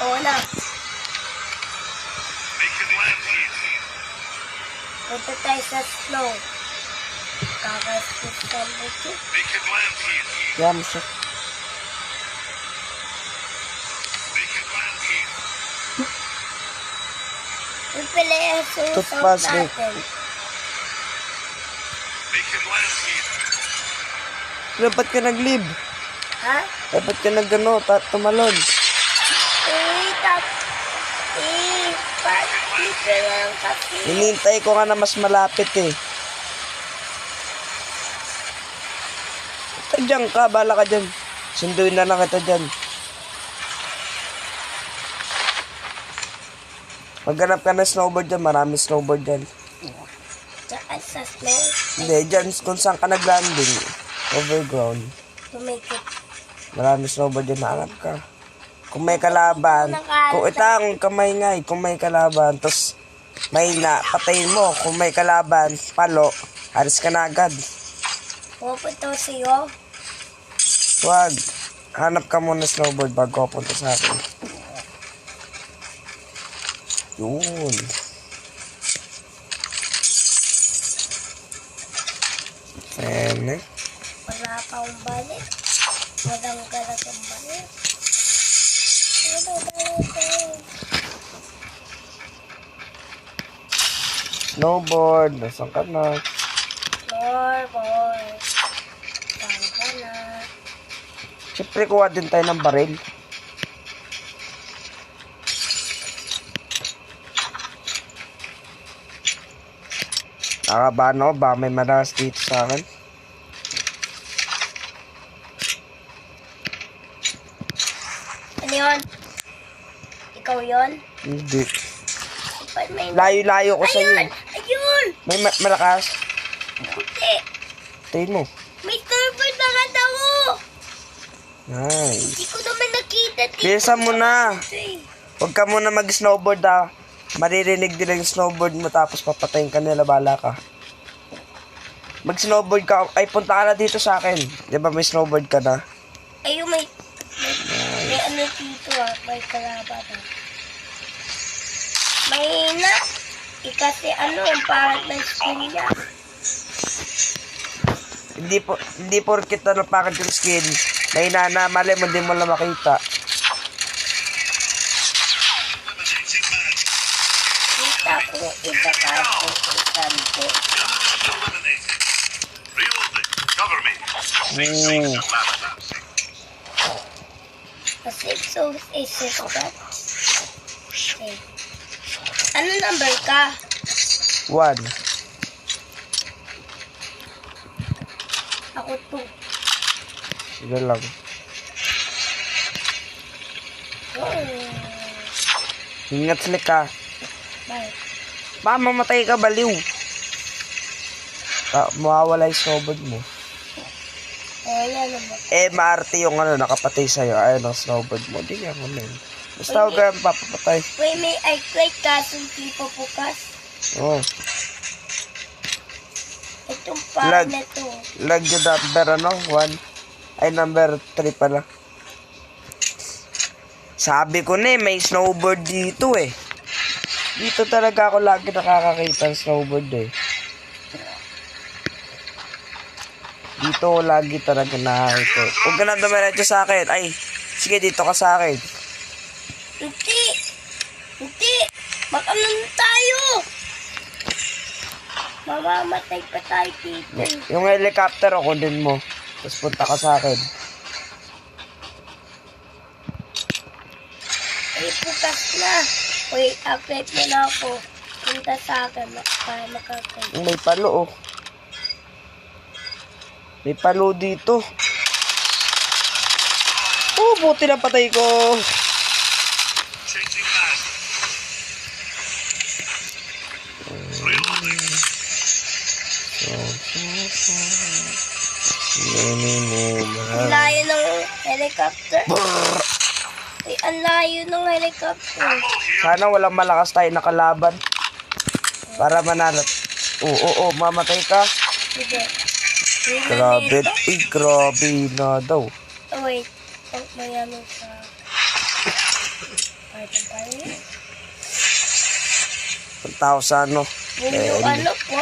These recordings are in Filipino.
Oo na. Punta tayo sa snow. Kakaspit sa buti. Yan mo siya. Yung pala yung susot Toothpaste, eh. natin. Pero ba't ka nag-leave? Ha? Ba't ka nag-ano, tumalon? Dito lang kasi. Hinintay ko nga na mas malapit eh. Diyan ka, bala ka dyan. Sunduin na lang kita dyan. Maghanap ka ng snowboard dyan, marami snowboard dyan. Saan sa snow? Hindi, dyan kung saan ka nag-landing. Overground. Tumikit. Marami snowboard dyan, hanap ka. Kung may kalaban, kung itang kamay nga kung may kalaban, tapos may na, patayin mo. Kung may kalaban, palo, alis ka na agad. Pupunta sa'yo. Wag. Hanap ka muna snowboard bago ako punta sa akin. Yun. Ayan eh. Wala pa akong balik. Walang galag ang balik. Snowboard. Nasaan ka na? Snowboard. Saan ka na? Siyempre kuha din tayo ng baril. Nakabahan ako, baka may manakas dito sa akin. Ano yun? Ikaw yun? Hindi. Ba't may... Layo-layo ko sa iyo. Ayun! Ayun! May malakas? Hindi! Tayin mo. May snowboard na kata ko! Nice. Hindi ko naman nakita. Bilisan mo na. Huwag ka muna mag-snowboard ah. Maririnig din yung snowboard mo tapos papatayin ka nila, bala ka. Mag-snowboard ka. Ay, punta ka na dito sa akin. Di ba may snowboard ka na? Ayun, may ano dito ah. May kalaban ah. May na. Kasi ano, parang may skin niya. Hindi porkit na napakad yung skin. May nanamali mo, hindi mo lang makita. Kita ko iba kasi isan ko. Kasi so is that. Okay. Ano number ka? 1. Ako 2. Sige lang. Ingat slik ka. Bye. Baka mamatay ka, baliw. Mawawala yung snowboard mo. Yan naman. MRT yung ano, nakapatay sa'yo. Ayun ang snowboard mo. Hindi nga mo men. Basta huwag ka papapatay. Wait, may earthquake kasi hindi pa bukas. Oo. Itong parang na to. Lag yung number ano? 1. Ay, number 3 pala. Sabi ko na may snowboard dito eh. Dito talaga ako lagi nakakakita ng snowboard eh. Dito ako lagi talaga nakakita. Huwag ka na dumiretso sa akin. Ay, sige dito ka sa akin. Hindi! Hindi! Mag-anon tayo! Mamamatay pa tayo dito. Yung helicopter o kunin mo. Tapos punta ka sa akin. Ay, bukas na. Wait, update mo na ako. Punta sa akin para makakay. May palo oh. May palo dito. Oh, buti na patay ko. Ang layo ng helicopter. Ay, ang layo ng helicopter. Sana walang malakas tayo nakalaban. Para manalo. Oo, mamatay ka. Sige. Grabe, grabe na daw. Oh, wait. Oh, may ano sa... Kahit ang pala. 1,000, no? Yung ano po?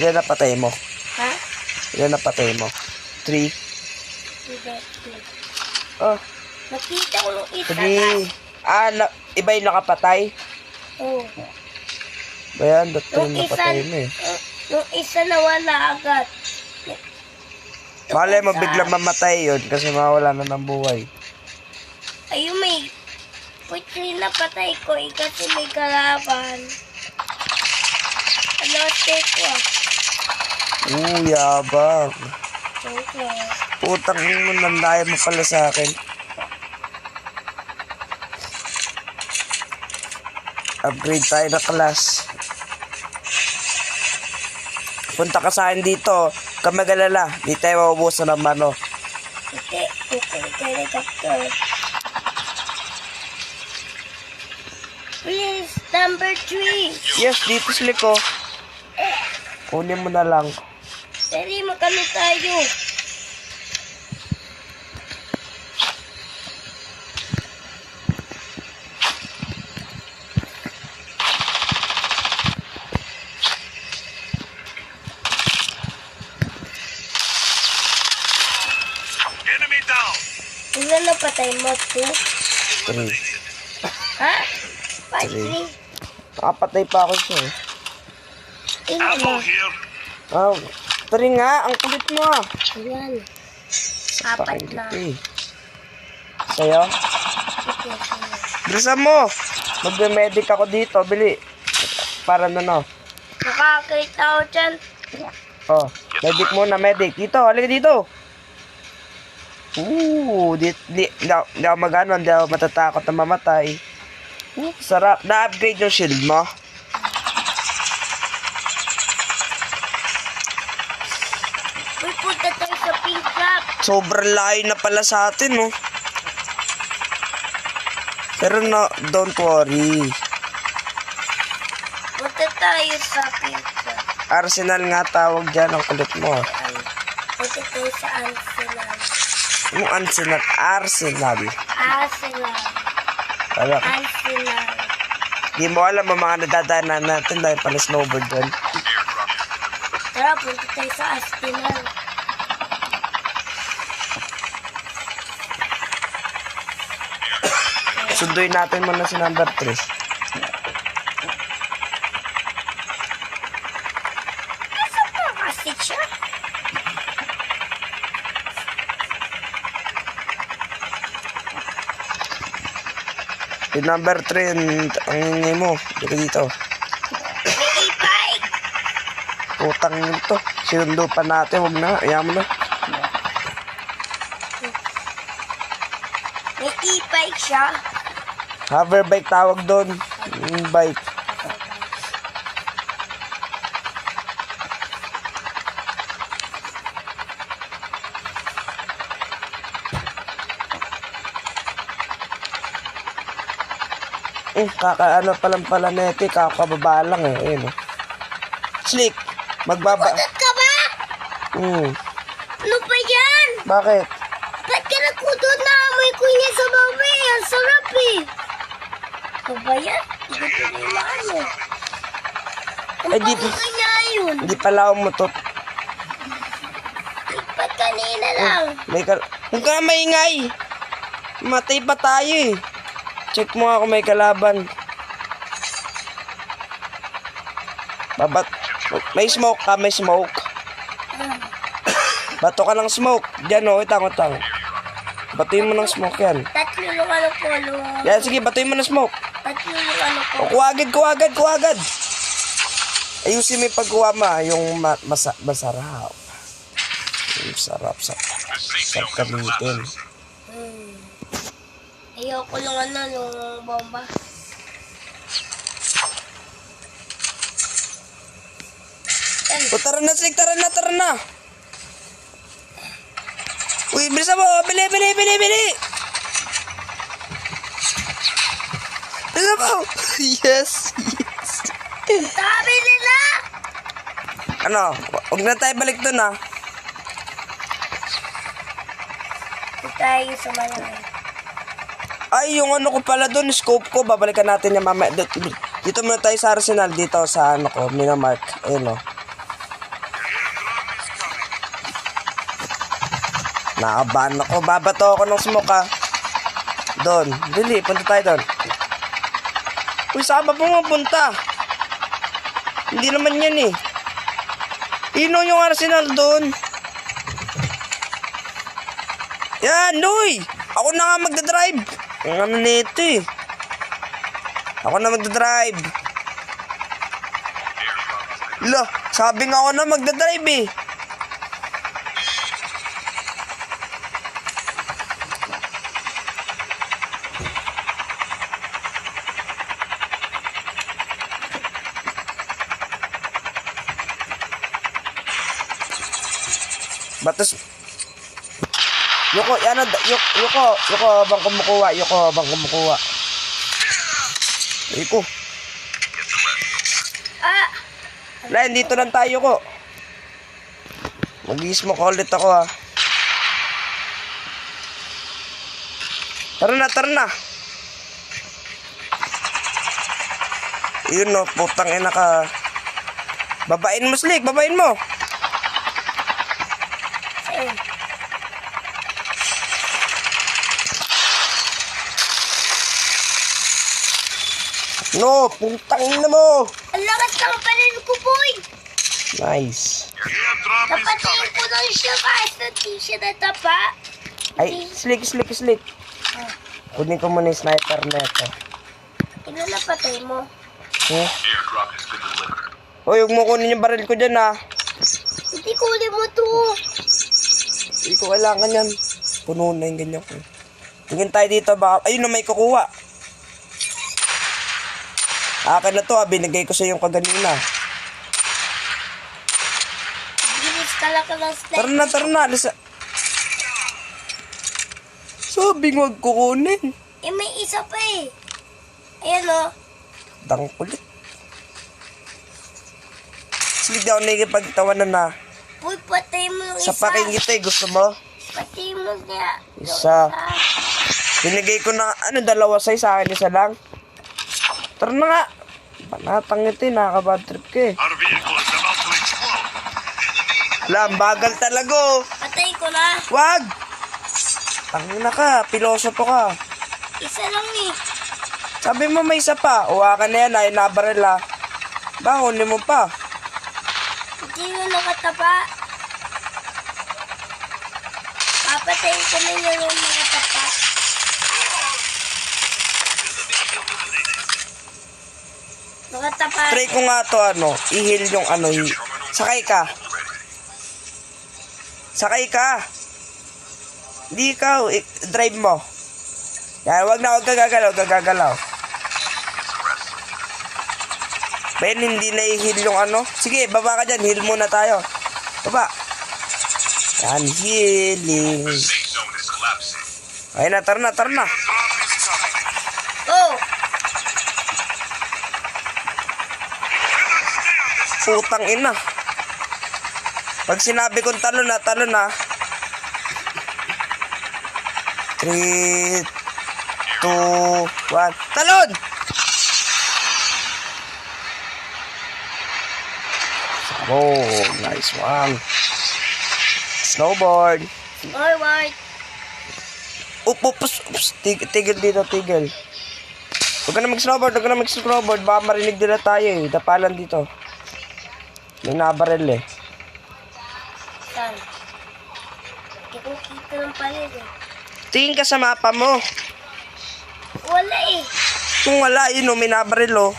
Ilan na patay mo? Ha? Ilan na patay mo? 3. Oh, Nakita ko nung isa. 3. Iba yung nakapatay? Oo. Bayan, tayo napatay mo eh. Nung isa nawala agad. Malay mo biglang mamatay yun kasi mawala na ng buhay. Ayun may. Pwede na patay ko kasi may kalaban. Alote ko. Yabang. Okay. Putang mo, nandaya mo pala sa akin. Upgrade tayo na class. Punta ka sa akin dito. Kamagalala. Di tayo maubusan ng mano. Hindi. Helicopter. Please, number 3. Yes, dito sila ko. Kunin mo na lang. Dali, magkano tayo? Enemy down. Ilan na patay mo? 2? 3. Ha? 5, Three. 3? Nakapatay pa ako siya eh. Ilan na? Ammo here. 3 nga. Ang kulit mo ah. Ilan? 4 na. Sa'yo? Okay. Bilisan mo. Magme-medic ako dito. Bili. Para na no. Nakakita ako dyan. Oh, medic muna, medic. Dito, halika dito. Di ako magano, di ako matatakot na mamatay. Sarap. Na-upgrade yung shield mo. Uy, punta tayo sa pink trap. Sobrang layo na pala sa atin, no? Pero no, don't worry. Punta tayo sa pink trap. Arsenal nga tawag dyan, ang kulit mo. Punta tayo sa Arsenal. Yung Arsenal, Arsenal. Arsenal. Kaya, Arsenal. di mo alam ang mga nadadaanan natin dahil pala snowboard doon. Tara, punta tayo sa Arsenal. Sunduin natin muna si number 3. Nasaan pa kasi siya? Si number 3, ang ingay mo. Dito. May e-bike. Putang ito. Sinundo pa natin. Huwag na. Ayaw mo na. May e-bike siya. Hoverbike tawag doon. Yung bike. Kakaano palang pala neti. Kakababa lang eh. Ayun oh. Slick. Magbaba. Kudot ka ba? Ano ba yan? Bakit? Ba't ka nagkudot na amoy ko niya sa babi? Ang sarap eh. Ano ba yan? Hindi ko pinilaan eh. Ang Ay, di bango pa- niya yun. Hindi pala umutot. Ba't kanina lang? Huwag ka na maingay. Matay pa tayo eh. Check mo nga kung may kalaban. May smoke ka, may smoke. Bato ka ng smoke. Diyan o, utang. Batuin mo ng smoke yan. Tatlo yung ano ko. Yan, sige, batuin mo ng smoke. Tatlo yung ano ko. O, kuwagad. Ayusin mo yung pagkuha mo, yung masarap. Yung sarap sa kamitin. Ayoko yung ano, yung bomba. O, tara na, Slick, tara na. Uy, bilisan mo, bili. Bilisan mo. Yes. Sabi nila! Ano, huwag na tayo balik dun ah. Ito tayo sa malaki. Ay, yung ano ko pala doon, scope ko. Babalikan natin yung mamaya. Dito muna tayo sa arsenal. Dito sa ano ko, Minamark. Ayun o. Nakabahan ako. Babato ako ng smoke ha. Doon. Dili, punta tayo doon. Uy, saan ba pumunta? Hindi naman yan eh. Ino yung arsenal doon. Yan, Uy! Ako na nga magdadrive. Ang ano nito eh. Ako na magdadrive. Lah, sabi nga ako na magdadrive eh. Batos. Yoko, ano, Yoko, habang kumukuha, Iko. Lain, dito lang tayo ko. Mag-i-smoke ulit ako ha. Tara na. Yun no, putang ina ka. Babain mo, Slick, babain mo. No, putang ina mo. Ang lakas ng panin ko, boy. Nice. Airdrop is Napatayin coming. ko lang siya kahit hindi siya natapa. Ay, Slick. Kunin ko muna yung sniper na ito. Ino napatay mo. Airdrop has been delivered. Hoy, huwag mo kunin yung baril ko dyan ha. Hindi ko ulit mo to. Hindi ko kailangan yan. Puno na yung ganyan ko. Tingin tayo dito baka. Ayun na may kukuha. Akin na to ha. Binigay ko sa yung kaganina. Bilis ka lang ng sniper. Tara na. Sabi nga huwag kukunin. Eh, may isa pa eh. Ayan o. Dang kulit. Sige daw nakikipagtawanan na. Uy, patay mo yung Sa isa. pakingit eh. Gusto mo? Patay mo niya. Isa. Binigay ko na, dalawa sa akin, isa lang. Tara na nga. Panatang ito eh, nakaka-bad trip ka eh. Our vehicle is about to explode. Wala, ang bagal talaga oh. Patay ko na. Wag! Tangina ka, pilosopo ka. Isa lang eh. Sabi mo may isa pa. Uwa ka na yan, ay nabaril ah. Ba, huli mo pa. Hindi mo nakatapa. Papatayin ko na yun yung nakatapa. Nakatapa. Try ko nga to i-heal yung sakay ka. Hindi ikaw, drive mo. Yan, wag ka gagalaw. Ben, hindi na i-heal yung Sige, baba ka dyan, heal muna tayo. Baba. Yan, healing. Safe zone is collapsing. Ayun na, tara na. Airdrop is coming. Oh! Putang ina. Pag sinabi kong talo na. 3, 2, 1. Talon! Oh, nice one. Snowboard. Forward. Ups. Tigil dito. Huwag ka na mag-snowboard. Baka marinig nila tayo eh. Dapalan dito. May nabaril eh. Saan? Hindi ko kita ng palit eh. Tingin ka sa mapa mo. Wala eh. Kung wala, may nabaril oh.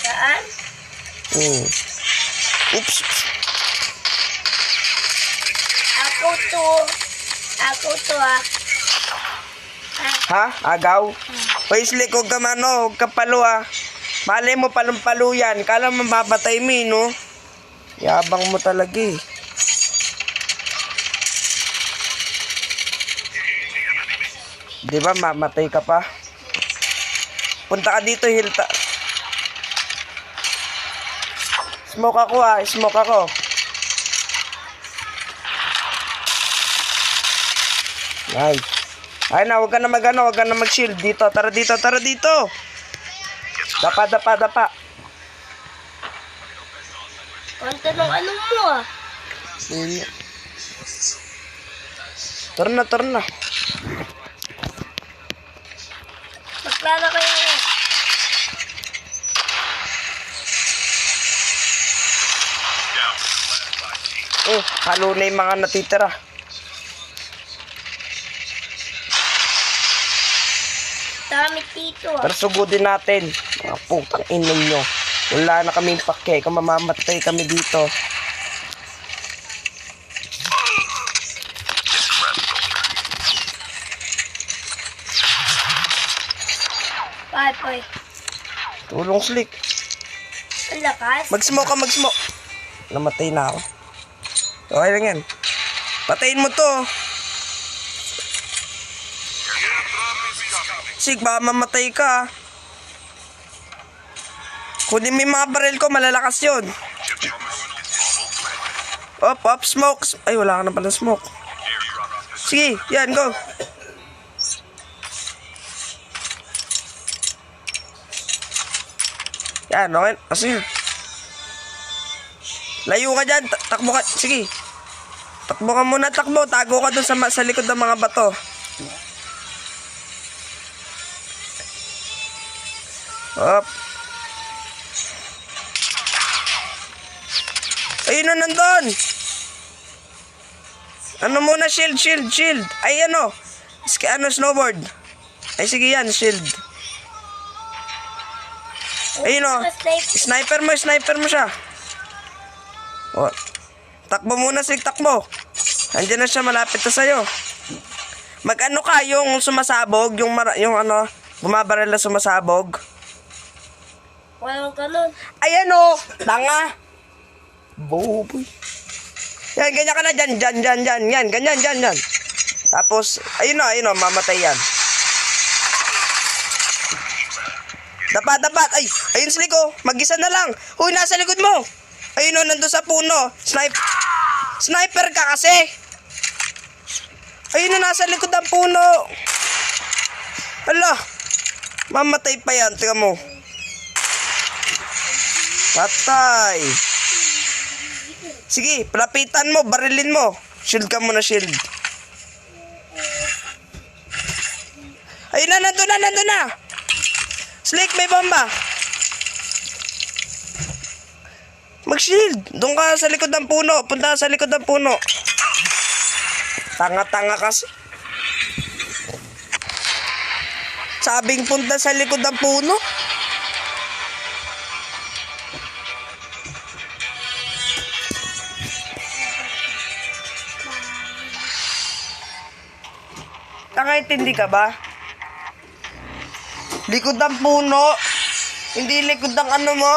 Saan? Oops. Ako to ah. Ha? Agaw? Hoy, Slick, huwag ka huwag ka palo ah. Malay mo palumpalo yan. Kala mo mapapatay mo no? Yabang mo talaga eh. Di ba mamatay ka pa? Punta ka dito, Hilta. Smoke ako. Nice. Ay na, wag ka na wag ka na mag-shield. Dito, tara dito, tara dito. Dapa. Kanta ng ano mo ah. Ayun. Tara na. Maklaro kayo eh. Halo na yung mga natitira. Dami dito ah. Pero sugudin natin. Mga putang ina nyo. Wala na kaming pake. Kung mamamatay kami dito. Poy. Tulong slick. Ang lakas. Mag-smoke ka, mag-smoke. Namatay na ako. Okay lang yan. Patayin mo to. Sig, baka mamatay ka. Kunin mo yung mga baril ko, malalakas yun. Op, smoke. Ay, wala ka na pala smoke. Sige, yan, go. Yan, okay. Sige. Layo ka dyan. Takbo ka. Sige. Takbo ka muna, takbo. Tago ka dun sa likod ng mga bato. Up. Ayun na, nandun. Ano muna, shield. Ay, ano. Snowboard. Ay, sige yan, shield. Ayun o. Sniper mo siya. O. Takbo muna, sig, takbo. Andiyan na siya, malapit na sa'yo. Mag-ano ka, yung sumasabog, yung ano, bumabaril na sumasabog. Walang ganun. Ayan o, tanga. Boboy. Yan, ganyan ka na dyan. Yan, ganyan. Tapos, ayun o, mamatay yan. Dapat. Ay, ayun sliko. Mag-isa na lang. Huy, nasa likod mo. Ayun o, nandun sa puno. Sniper ka kasi. Ayun o, nasa likod ng puno. Hala. Mamatay pa yan. Tingnan mo. Patay. Sige, palapitan mo. Barilin mo. Shield ka muna, shield. Ayun na, nandun na. Slick, may bomba. Mag-shield. Doon ka sa likod ng puno. Punta ka sa likod ng puno. Tanga-tanga kasi. Sabing punta sa likod ng puno. Tanga-intindi ka ba? Likod ng puno. Hindi likod ng ano mo.